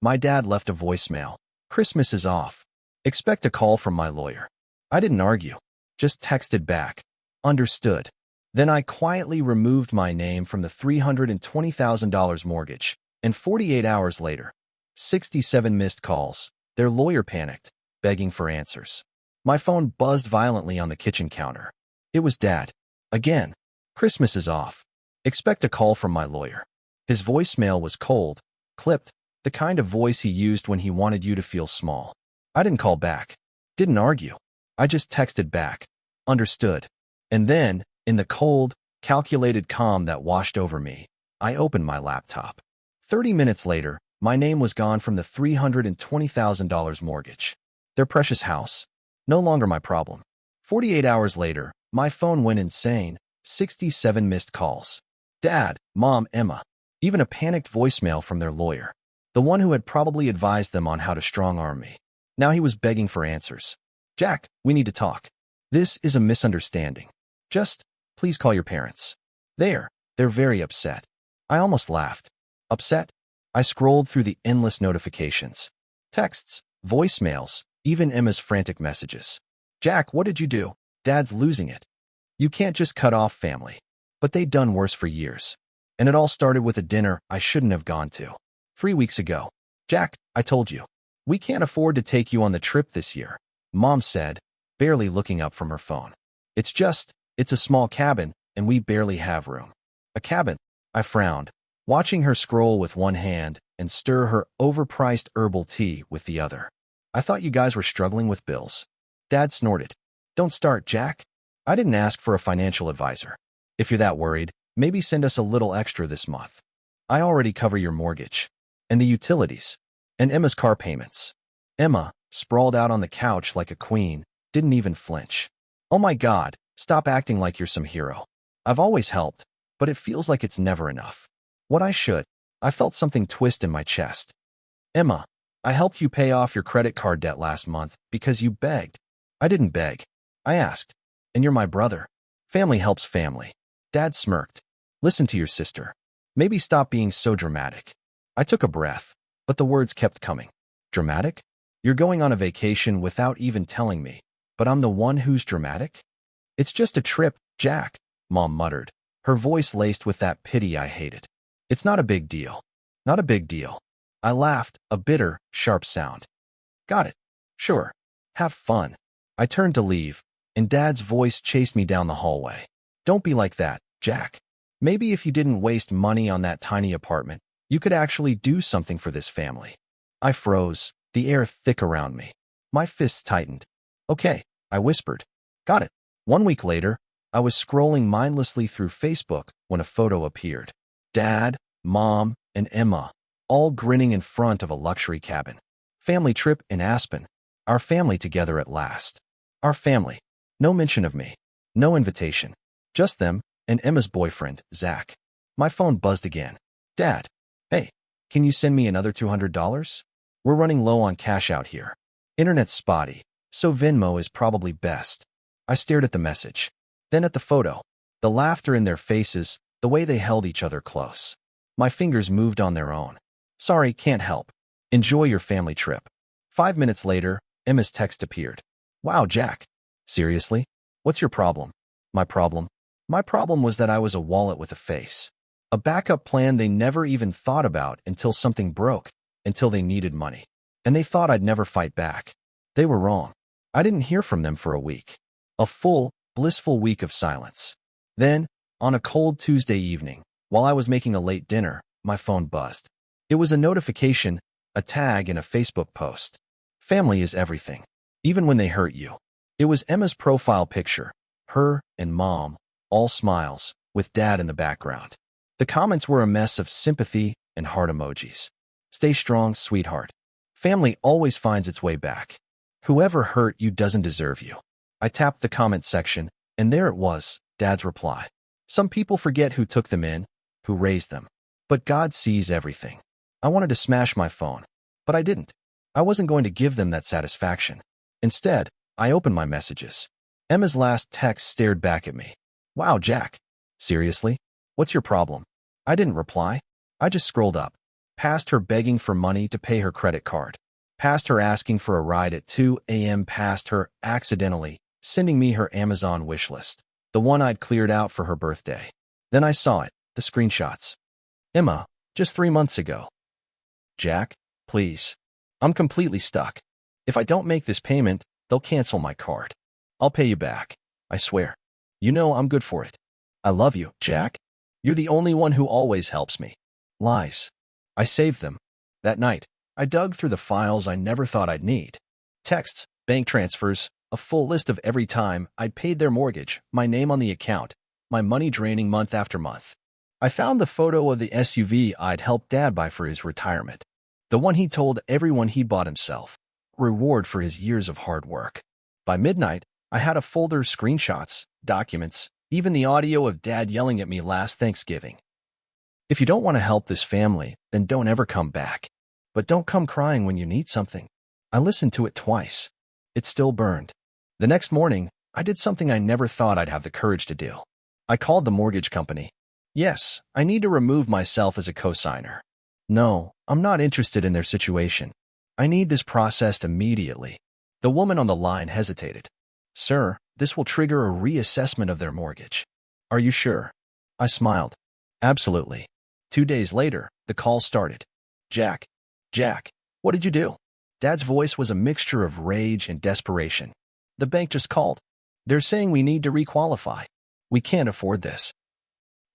My dad left a voicemail. Christmas is off. Expect a call from my lawyer. I didn't argue. Just texted back. Understood. Then I quietly removed my name from the $320,000 mortgage. And 48 hours later, 67 missed calls. Their lawyer panicked, begging for answers. My phone buzzed violently on the kitchen counter. It was Dad. Again. Christmas is off. Expect a call from my lawyer. His voicemail was cold, clipped, the kind of voice he used when he wanted you to feel small. I didn't call back. Didn't argue. I just texted back. Understood. And then, in the cold, calculated calm that washed over me, I opened my laptop. 30 minutes later, my name was gone from the $320,000 mortgage. Their precious house. No longer my problem. 48 hours later, my phone went insane. 67 missed calls. Dad, Mom, Emma. Even a panicked voicemail from their lawyer. The one who had probably advised them on how to strong-arm me. Now he was begging for answers. Jack, we need to talk. This is a misunderstanding. Just, please call your parents. They're very upset. I almost laughed. Upset? I scrolled through the endless notifications. Texts, voicemails, even Emma's frantic messages. Jack, what did you do? Dad's losing it. You can't just cut off family. But they'd done worse for years. And it all started with a dinner I shouldn't have gone to. 3 weeks ago. Jack, I told you. We can't afford to take you on the trip this year, Mom said, barely looking up from her phone. It's a small cabin, and we barely have room. A cabin? I frowned, watching her scroll with one hand and stir her overpriced herbal tea with the other. I thought you guys were struggling with bills. Dad snorted. Don't start, Jack. I didn't ask for a financial advisor. If you're that worried, maybe send us a little extra this month. I already cover your mortgage. And the utilities. And Emma's car payments. Emma, sprawled out on the couch like a queen, didn't even flinch. Oh my God, stop acting like you're some hero. I've always helped, but it feels like it's never enough. I felt something twist in my chest. Emma, I helped you pay off your credit card debt last month because you begged. I didn't beg. I asked. And you're my brother. Family helps family. Dad smirked. Listen to your sister. Maybe stop being so dramatic. I took a breath, but the words kept coming. Dramatic? You're going on a vacation without even telling me, but I'm the one who's dramatic? It's just a trip, Jack, Mom muttered, her voice laced with that pity I hated. It's not a big deal. Not a big deal. I laughed, a bitter, sharp sound. Got it. Sure. Have fun. I turned to leave, and Dad's voice chased me down the hallway. Don't be like that, Jack. Maybe if you didn't waste money on that tiny apartment, you could actually do something for this family. I froze, the air thick around me. My fists tightened. Okay, I whispered. Got it. 1 week later, I was scrolling mindlessly through Facebook when a photo appeared. Dad, Mom, and Emma, all grinning in front of a luxury cabin. Family trip in Aspen. Our family together at last. Our family. No mention of me. No invitation. Just them and Emma's boyfriend, Zach. My phone buzzed again. Dad. Hey, can you send me another $200? We're running low on cash out here. Internet's spotty, so Venmo is probably best. I stared at the message, then at the photo, the laughter in their faces, the way they held each other close. My fingers moved on their own. Sorry, can't help. Enjoy your family trip. 5 minutes later, Emma's text appeared. Wow, Jack. Seriously? What's your problem? My problem? My problem was that I was a wallet with a face. A backup plan they never even thought about until something broke, until they needed money. And they thought I'd never fight back. They were wrong. I didn't hear from them for a week. A full, blissful week of silence. Then, on a cold Tuesday evening, while I was making a late dinner, my phone buzzed. It was a notification, a tag in a Facebook post. Family is everything, even when they hurt you. It was Emma's profile picture, her and Mom, all smiles, with Dad in the background. The comments were a mess of sympathy and heart emojis. Stay strong, sweetheart. Family always finds its way back. Whoever hurt you doesn't deserve you. I tapped the comment section, and there it was, Dad's reply. Some people forget who took them in, who raised them. But God sees everything. I wanted to smash my phone, but I didn't. I wasn't going to give them that satisfaction. Instead, I opened my messages. Emma's last text stared back at me. Wow, Jack. Seriously? What's your problem? I didn't reply. I just scrolled up. Past her begging for money to pay her credit card. Past her asking for a ride at 2 a.m. Past her accidentally sending me her Amazon wish list, the one I'd cleared out for her birthday. Then I saw it, the screenshots. Emma, just 3 months ago. Jack, please. I'm completely stuck. If I don't make this payment, they'll cancel my card. I'll pay you back. I swear. You know I'm good for it. I love you, Jack. You're the only one who always helps me. Lies. I saved them. That night, I dug through the files I never thought I'd need. Texts, bank transfers, a full list of every time I'd paid their mortgage, my name on the account, my money draining month after month. I found the photo of the SUV I'd helped Dad buy for his retirement. The one he told everyone he bought himself. Reward for his years of hard work. By midnight, I had a folder of screenshots, documents, even the audio of Dad yelling at me last Thanksgiving. If you don't want to help this family, then don't ever come back. But don't come crying when you need something. I listened to it twice. It still burned. The next morning, I did something I never thought I'd have the courage to do. I called the mortgage company. Yes, I need to remove myself as a cosigner. No, I'm not interested in their situation. I need this processed immediately. The woman on the line hesitated. Sir, this will trigger a reassessment of their mortgage. Are you sure? I smiled. Absolutely. 2 days later, the call started. Jack, what did you do? Dad's voice was a mixture of rage and desperation. The bank just called. They're saying we need to requalify. We can't afford this.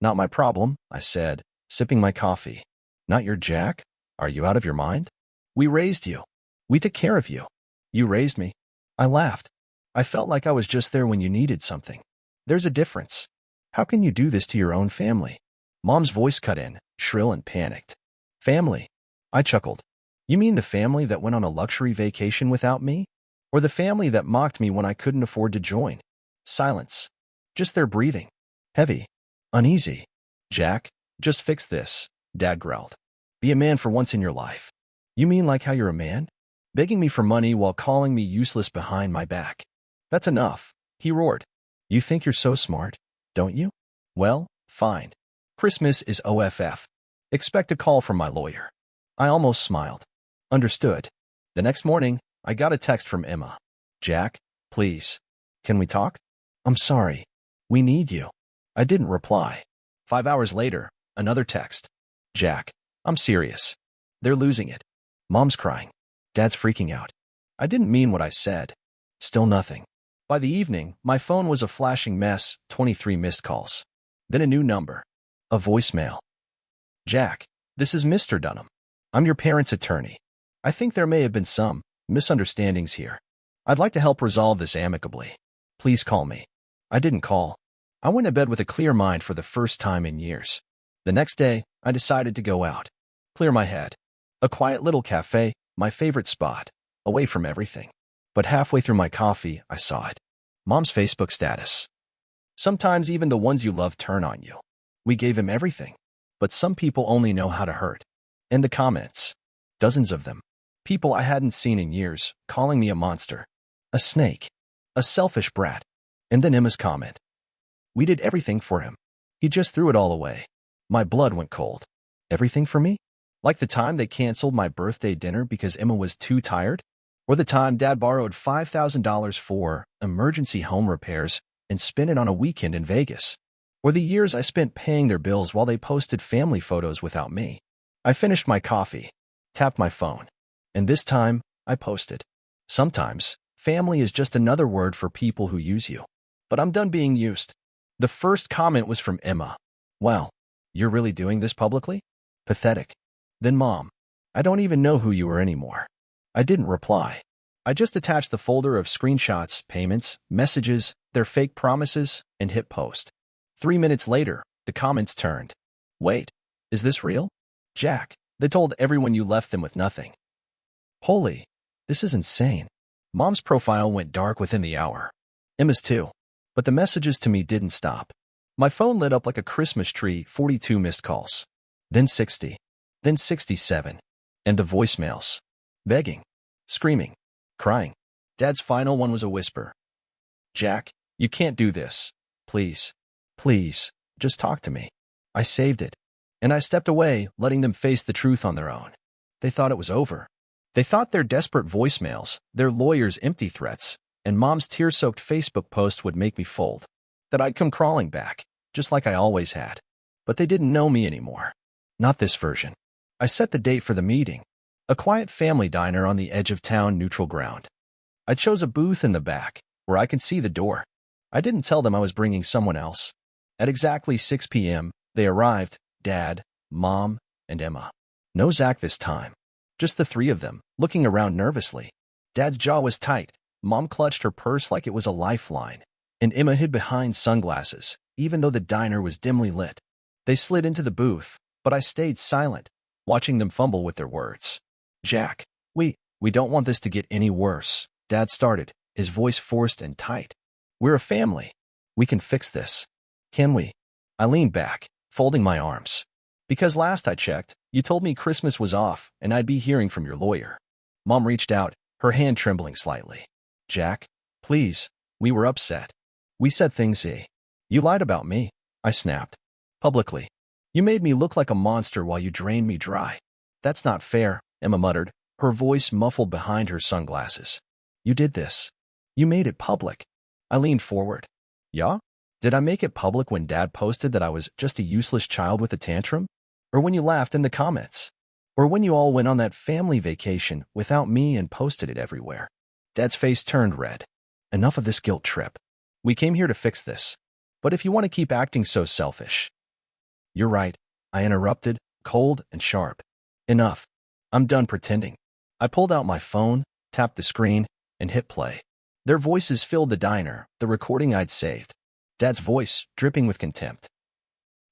Not my problem, I said, sipping my coffee. Not your Jack? Are you out of your mind? We raised you. We took care of you. You raised me. I laughed. I felt like I was just there when you needed something. There's a difference. How can you do this to your own family? Mom's voice cut in, shrill and panicked. Family? I chuckled. You mean the family that went on a luxury vacation without me? Or the family that mocked me when I couldn't afford to join? Silence. Just their breathing. Heavy. Uneasy. Jack, just fix this, Dad growled. Be a man for once in your life. You mean like how you're a man? Begging me for money while calling me useless behind my back. That's enough, he roared. You think you're so smart, don't you? Well, fine. Christmas is OFF. Expect a call from my lawyer. I almost smiled. Understood. The next morning, I got a text from Emma. Jack, please. Can we talk? I'm sorry. We need you. I didn't reply. 5 hours later, another text. Jack, I'm serious. They're losing it. Mom's crying. Dad's freaking out. I didn't mean what I said. Still nothing. By the evening, my phone was a flashing mess, 23 missed calls. Then a new number. A voicemail. Jack, this is Mr. Dunham. I'm your parents' attorney. I think there may have been some misunderstandings here. I'd like to help resolve this amicably. Please call me. I didn't call. I went to bed with a clear mind for the first time in years. The next day, I decided to go out. Clear my head. A quiet little cafe, my favorite spot, away from everything. But halfway through my coffee, I saw it. Mom's Facebook status. Sometimes even the ones you love turn on you. We gave him everything. But some people only know how to hurt. And the comments. Dozens of them. People I hadn't seen in years, calling me a monster. A snake. A selfish brat. And then Emma's comment. We did everything for him. He just threw it all away. My blood went cold. Everything for me? Like the time they canceled my birthday dinner because Emma was too tired? Or the time Dad borrowed $5,000 for emergency home repairs and spent it on a weekend in Vegas? Or the years I spent paying their bills while they posted family photos without me? I finished my coffee, tapped my phone, and this time I posted. Sometimes, family is just another word for people who use you. But I'm done being used. The first comment was from Emma. Wow, you're really doing this publicly? Pathetic. Then Mom, I don't even know who you are anymore. I didn't reply. I just attached the folder of screenshots, payments, messages, their fake promises, and hit post. 3 minutes later, the comments turned. Wait, is this real? Jack, they told everyone you left them with nothing. Holy, this is insane. Mom's profile went dark within the hour. Emma's too. But the messages to me didn't stop. My phone lit up like a Christmas tree, 42 missed calls. Then 60. Then 67. And the voicemails. Begging. Screaming. Crying. Dad's final one was a whisper. Jack, you can't do this. Please. Please, just talk to me. I saved it. and I stepped away, letting them face the truth on their own. They thought it was over. They thought their desperate voicemails, their lawyers' empty threats, and Mom's tear-soaked Facebook post would make me fold. That I'd come crawling back, just like I always had. But they didn't know me anymore. Not this version. I set the date for the meeting. A quiet family diner on the edge of town, neutral ground. I chose a booth in the back, where I could see the door. I didn't tell them I was bringing someone else. At exactly 6 p.m., they arrived, Dad, Mom, and Emma. No Zach this time. Just the three of them, looking around nervously. Dad's jaw was tight. Mom clutched her purse like it was a lifeline, and Emma hid behind sunglasses, even though the diner was dimly lit. They slid into the booth, but I stayed silent, watching them fumble with their words. Jack, we don't want this to get any worse, Dad started, his voice forced and tight. We're a family. We can fix this. Can we? I leaned back, folding my arms. Because last I checked, you told me Christmas was off and I'd be hearing from your lawyer. Mom reached out, her hand trembling slightly. Jack, please, we were upset. We said things. You lied about me, I snapped. Publicly. You made me look like a monster while you drained me dry. That's not fair, Emma muttered, her voice muffled behind her sunglasses. You did this. You made it public. I leaned forward. Yeah? Did I make it public when Dad posted that I was just a useless child with a tantrum? Or when you laughed in the comments? Or when you all went on that family vacation without me and posted it everywhere? Dad's face turned red. Enough of this guilt trip. We came here to fix this. But if you want to keep acting so selfish... You're right, I interrupted, cold and sharp. Enough. I'm done pretending. I pulled out my phone, tapped the screen, and hit play. Their voices filled the diner, the recording I'd saved. Dad's voice, dripping with contempt.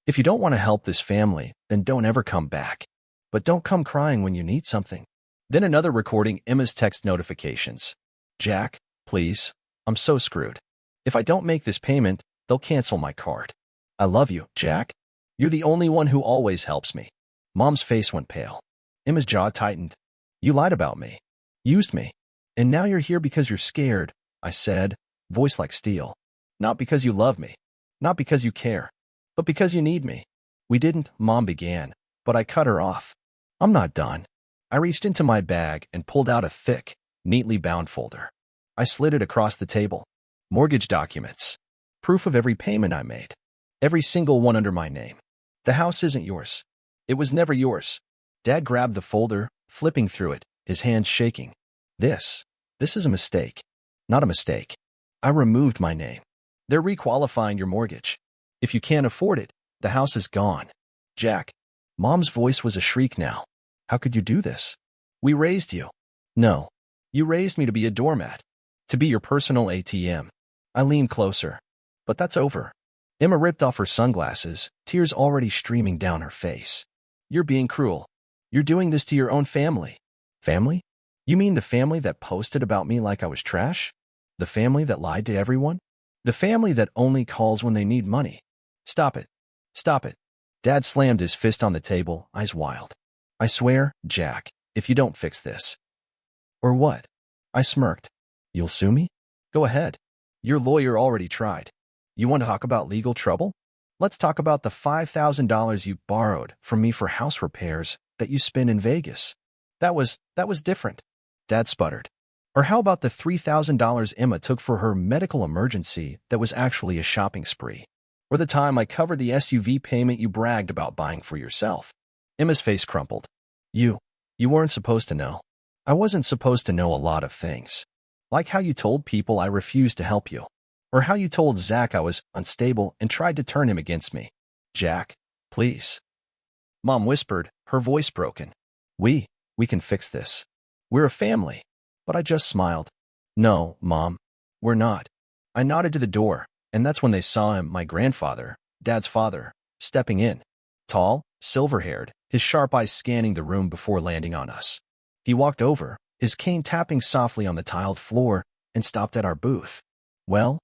If you don't want to help this family, then don't ever come back. But don't come crying when you need something. Then another recording, Emma's text notifications. Jack, please, I'm so screwed. If I don't make this payment, they'll cancel my card. I love you, Jack. You're the only one who always helps me. Mom's face went pale. Emma's jaw tightened. You lied about me. Used me. And now you're here because you're scared, I said, voice like steel. Not because you love me. Not because you care. But because you need me. We didn't, Mom began, but I cut her off. I'm not done. I reached into my bag and pulled out a thick, neatly bound folder. I slid it across the table. Mortgage documents. Proof of every payment I made. Every single one under my name. The house isn't yours. It was never yours. Dad grabbed the folder, flipping through it, his hands shaking. This is a mistake. Not a mistake. I removed my name. They're requalifying your mortgage. If you can't afford it, the house is gone. Jack. Mom's voice was a shriek now. How could you do this? We raised you. No. You raised me to be a doormat. To be your personal ATM. I leaned closer. But that's over. Emma ripped off her sunglasses, tears already streaming down her face. You're being cruel. You're doing this to your own family. Family? You mean the family that posted about me like I was trash? The family that lied to everyone? The family that only calls when they need money? Stop it. Stop it. Dad slammed his fist on the table, eyes wild. I swear, Jack, if you don't fix this. Or what? I smirked. You'll sue me? Go ahead. Your lawyer already tried. You want to talk about legal trouble? Let's talk about the $5,000 you borrowed from me for house repairs that you spent in Vegas. That was different. Dad sputtered. Or how about the $3,000 Emma took for her medical emergency that was actually a shopping spree? Or the time I covered the SUV payment you bragged about buying for yourself? Emma's face crumpled. You weren't supposed to know. I wasn't supposed to know a lot of things. Like how you told people I refused to help you. Or how you told Zach I was unstable and tried to turn him against me. Jack, please. Mom whispered, her voice broken. We can fix this. We're a family. But I just smiled. No, Mom, we're not. I nodded to the door, and that's when they saw him, my grandfather, Dad's father, stepping in. Tall, silver-haired, his sharp eyes scanning the room before landing on us. He walked over, his cane tapping softly on the tiled floor, and stopped at our booth. Well?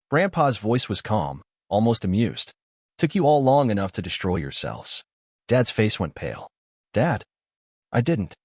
Grandpa's voice was calm, almost amused. Took you all long enough to destroy yourselves. Dad's face went pale. Dad, I didn't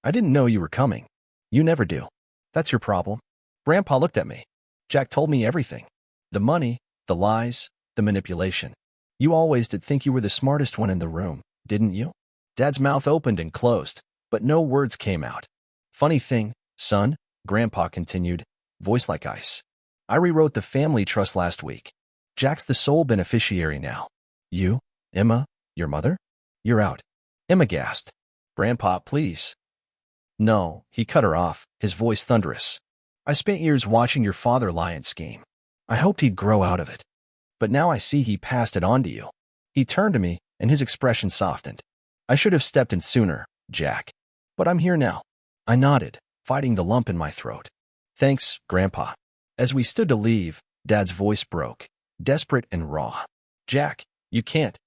know you were coming. You never do. That's your problem. Grandpa looked at me. Jack told me everything. The money, the lies, the manipulation. You always did think you were the smartest one in the room, didn't you? Dad's mouth opened and closed, but no words came out. Funny thing, son, Grandpa continued, voice like ice. I rewrote the family trust last week. Jack's the sole beneficiary now. You, Emma, your mother? You're out. Emma gasped. Grandpa, please. No, he cut her off, his voice thunderous. I spent years watching your father lie and scheme. I hoped he'd grow out of it. But now I see he passed it on to you. He turned to me, and his expression softened. I should have stepped in sooner, Jack. But I'm here now. I nodded, fighting the lump in my throat. Thanks, Grandpa. As we stood to leave, Dad's voice broke, desperate and raw. Jack, you can't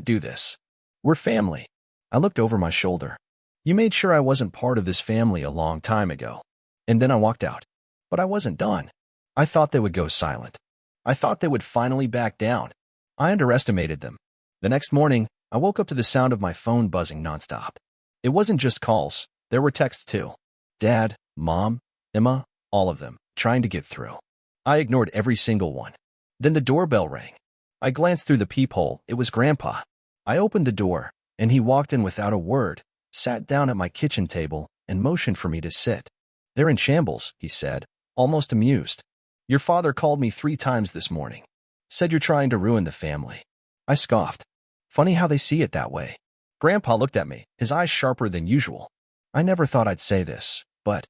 do this. We're family. I looked over my shoulder. You made sure I wasn't part of this family a long time ago. And then I walked out. But I wasn't done. I thought they would go silent. I thought they would finally back down. I underestimated them. The next morning, I woke up to the sound of my phone buzzing nonstop. It wasn't just calls. There were texts too. Dad, Mom, Emma, all of them, trying to get through. I ignored every single one. Then the doorbell rang. I glanced through the peephole. It was Grandpa. I opened the door, and he walked in without a word, sat down at my kitchen table, and motioned for me to sit. They're in shambles, he said, almost amused. Your father called me 3 times this morning. Said you're trying to ruin the family. I scoffed. Funny how they see it that way. Grandpa looked at me, his eyes sharper than usual. I never thought I'd say this, but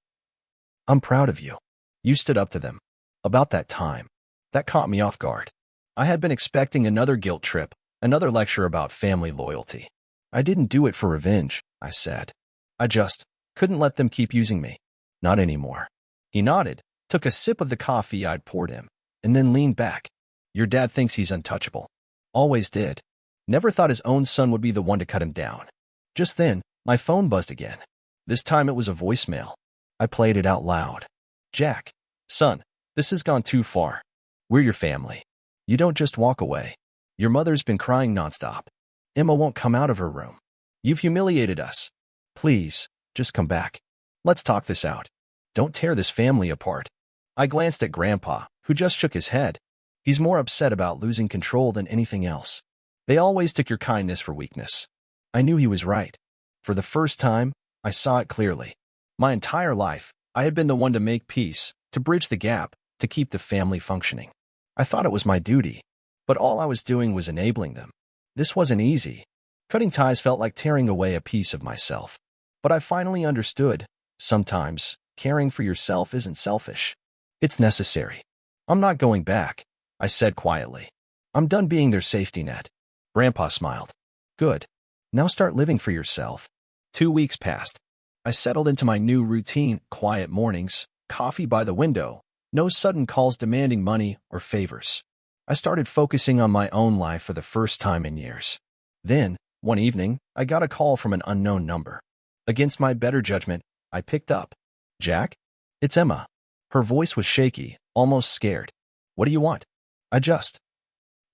I'm proud of you. You stood up to them. About that time. That caught me off guard. I had been expecting another guilt trip, another lecture about family loyalty. I didn't do it for revenge, I said. I just couldn't let them keep using me. Not anymore. He nodded, took a sip of the coffee I'd poured him, and then leaned back. Your dad thinks he's untouchable. Always did. Never thought his own son would be the one to cut him down. Just then, my phone buzzed again. This time it was a voicemail. I played it out loud. Jack, son, this has gone too far. We're your family. You don't just walk away. Your mother's been crying nonstop. Emma won't come out of her room. You've humiliated us. Please, just come back. Let's talk this out. Don't tear this family apart. I glanced at Grandpa, who just shook his head. He's more upset about losing control than anything else. They always took your kindness for weakness. I knew he was right. For the first time, I saw it clearly. My entire life, I had been the one to make peace, to bridge the gap, to keep the family functioning. I thought it was my duty, but all I was doing was enabling them. This wasn't easy. Cutting ties felt like tearing away a piece of myself. But I finally understood, sometimes, caring for yourself isn't selfish. It's necessary. I'm not going back, I said quietly. I'm done being their safety net. Grandpa smiled. Good. Now start living for yourself. 2 weeks passed. I settled into my new routine, quiet mornings, coffee by the window, no sudden calls demanding money or favors. I started focusing on my own life for the first time in years. Then, one evening, I got a call from an unknown number. Against my better judgment, I picked up. Jack? It's Emma. Her voice was shaky, almost scared. What do you want? I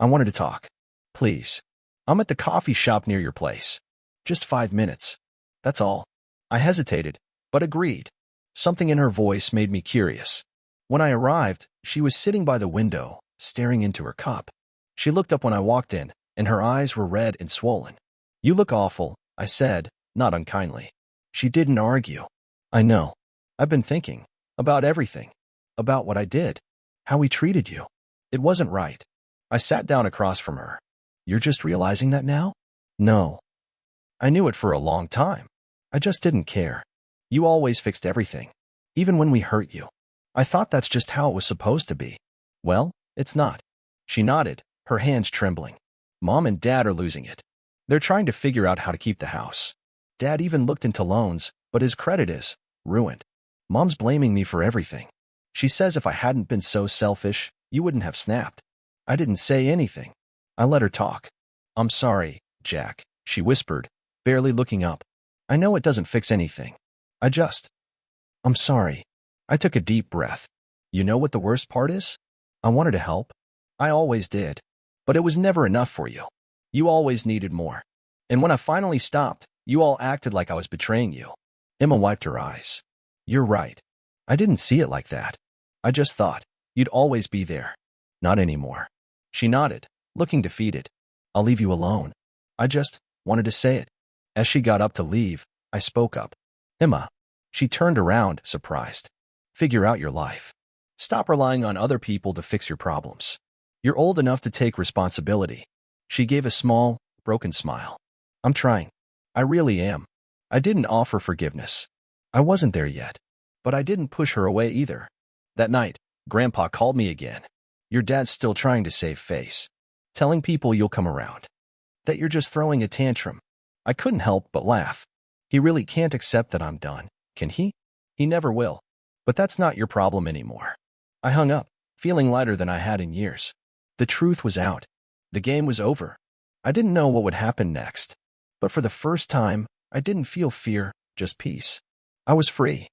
wanted to talk. Please. I'm at the coffee shop near your place. Just 5 minutes. That's all. I hesitated, but agreed. Something in her voice made me curious. When I arrived, she was sitting by the window, staring into her cup. She looked up when I walked in, and her eyes were red and swollen. You look awful, I said, not unkindly. She didn't argue. I know. I've been thinking. About everything. About what I did. How we treated you. It wasn't right. I sat down across from her. You're just realizing that now? No. I knew it for a long time. I just didn't care. You always fixed everything. Even when we hurt you. I thought that's just how it was supposed to be. Well, it's not. She nodded, her hands trembling. Mom and Dad are losing it. They're trying to figure out how to keep the house. Dad even looked into loans, but his credit is ruined. Mom's blaming me for everything. She says if I hadn't been so selfish, you wouldn't have snapped. I didn't say anything. I let her talk. I'm sorry, Jack, she whispered, barely looking up. I know it doesn't fix anything. I'm sorry. I took a deep breath. You know what the worst part is? I wanted to help. I always did. But it was never enough for you. You always needed more. And when I finally stopped, you all acted like I was betraying you. Emma wiped her eyes. You're right. I didn't see it like that. I just thought you'd always be there. Not anymore. She nodded, looking defeated. I'll leave you alone. I just wanted to say it. As she got up to leave, I spoke up. Emma. She turned around, surprised. Figure out your life. Stop relying on other people to fix your problems. You're old enough to take responsibility. She gave a small, broken smile. I'm trying. I really am. I didn't offer forgiveness. I wasn't there yet. But I didn't push her away either. That night, Grandpa called me again. Your dad's still trying to save face. Telling people you'll come around. That you're just throwing a tantrum. I couldn't help but laugh. He really can't accept that I'm done, can he? He never will. But that's not your problem anymore. I hung up, feeling lighter than I had in years. The truth was out. The game was over. I didn't know what would happen next. But for the first time, I didn't feel fear, just peace. I was free.